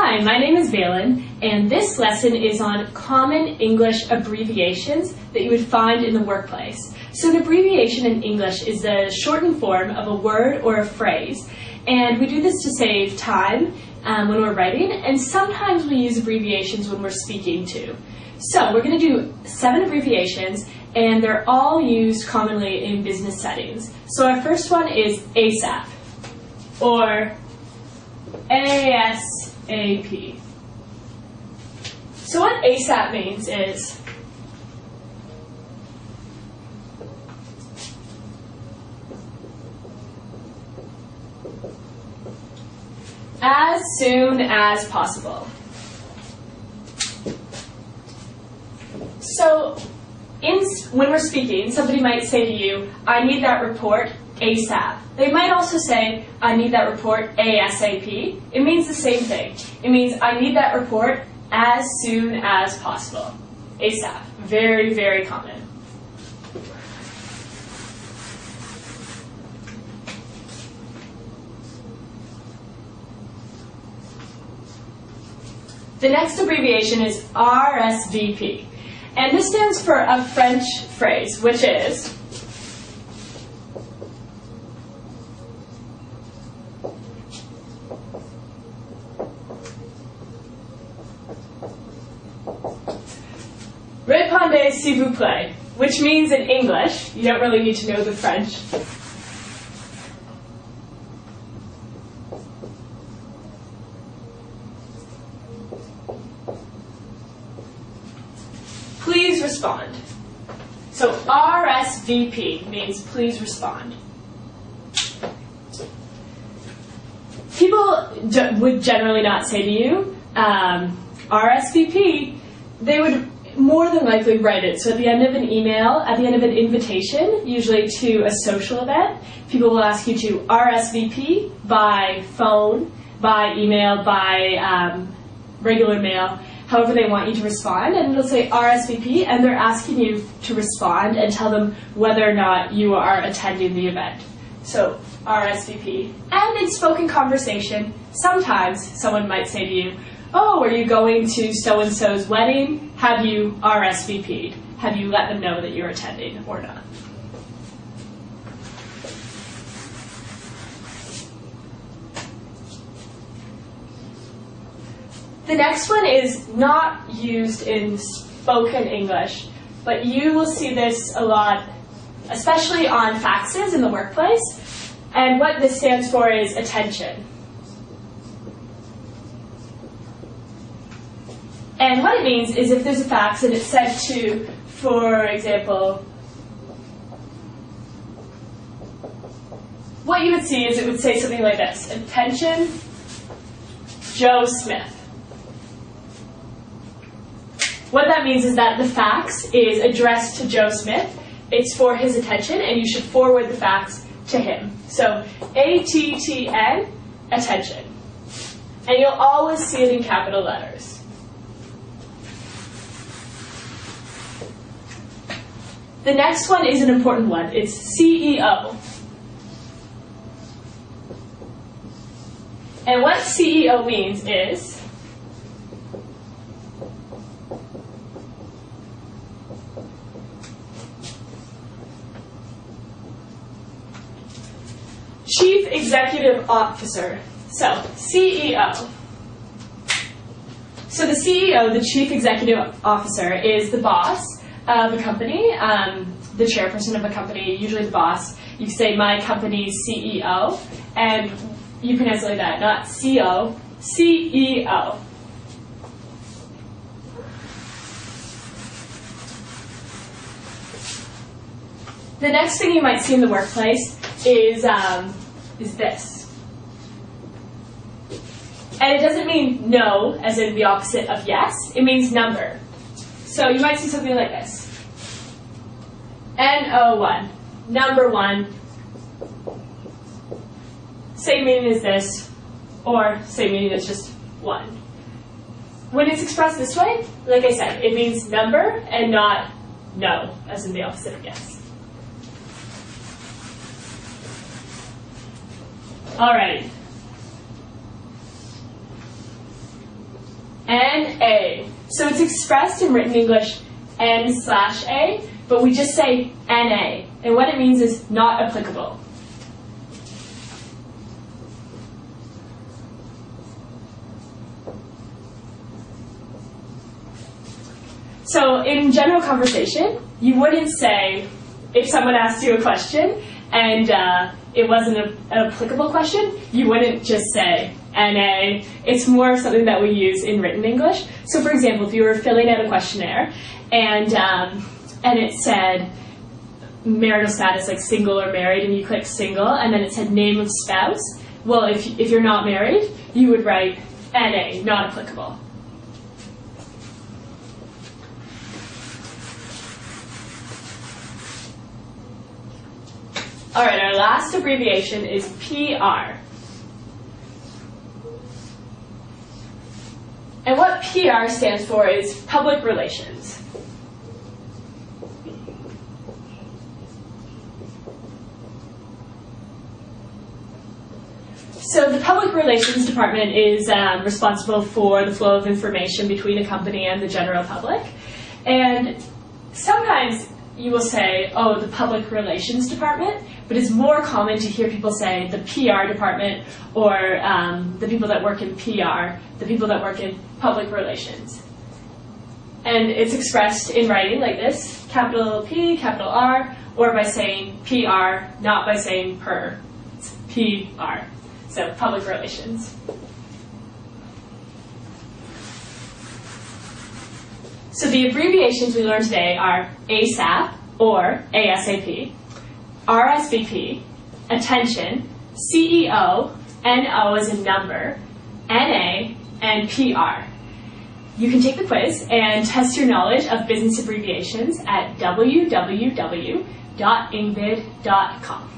Hi, my name is Valen, and this lesson is on common English abbreviations that you would find in the workplace. So an abbreviation in English is the shortened form of a word or a phrase, and we do this to save time when we're writing, and sometimes we use abbreviations when we're speaking too. So we're going to do 7 abbreviations, and they're all used commonly in business settings. So our first one is ASAP, or ASAP. So what ASAP means is as soon as possible. So when we're speaking, somebody might say to you, I need that report ASAP. They might also say, I need that report ASAP. It means the same thing. It means I need that report as soon as possible. ASAP. Very, very common. The next abbreviation is RSVP. And this stands for a French phrase, which is Répondez s'il vous plaît, which means in English, you don't really need to know the French, please respond. So RSVP means please respond. People would generally not say to you, RSVP. They would more than likely write it. So at the end of an email, at the end of an invitation, usually to a social event, people will ask you to RSVP by phone, by email, by regular mail, however they want you to respond, and it'll say RSVP, and they're asking you to respond and tell them whether or not you are attending the event. So RSVP. And in spoken conversation, sometimes someone might say to you, oh, are you going to so-and-so's wedding? Have you RSVP'd? Have you let them know that you're attending or not? The next one is not used in spoken English, but you will see this a lot, especially on faxes in the workplace. And what this stands for is attention. And what it means is if there's a fax and it's sent to, for example, what you would see is it would say something like this: attention, Joe Smith. What that means is that the fax is addressed to Joe Smith. It's for his attention, and you should forward the fax to him. So ATTN, attention. And you'll always see it in capital letters. The next one is an important one. It's CEO. And what CEO means is Chief Executive Officer. So, CEO. So the CEO, the Chief Executive Officer, is the boss of a company, the chairperson of a company, usually the boss. You can say, my company's CEO, and you pronounce it like that, not CO, CEO. The next thing you might see in the workplace is this. And it doesn't mean no, as in the opposite of yes. It means number. So you might see something like this. N-O-1, number 1. Same meaning as this, or same meaning as just 1. When it's expressed this way, like I said, it means number and not no, as in the opposite of yes. All right. N-A. So it's expressed in written English N/A, but we just say N-A. And what it means is not applicable. So in general conversation, you wouldn't say, if someone asked you a question and it wasn't an applicable question, you wouldn't just say NA. It's more something that we use in written English. So for example, if you were filling out a questionnaire and it said marital status, like single or married, and you click single, and then it said name of spouse, well, if you're not married, you would write NA, not applicable. All right, our last abbreviation is PR. And what PR stands for is public relations. So the public relations department is responsible for the flow of information between a company and the general public. And sometimes you will say, oh, the public relations department, but it's more common to hear people say the PR department or the people that work in PR, the people that work in public relations. And it's expressed in writing like this, capital P, capital R, or by saying PR, not by saying per. It's PR, so public relations. So the abbreviations we learned today are ASAP or ASAP, RSVP, attention, CEO, NO as in number, NA, and PR. You can take the quiz and test your knowledge of business abbreviations at www.ingvid.com.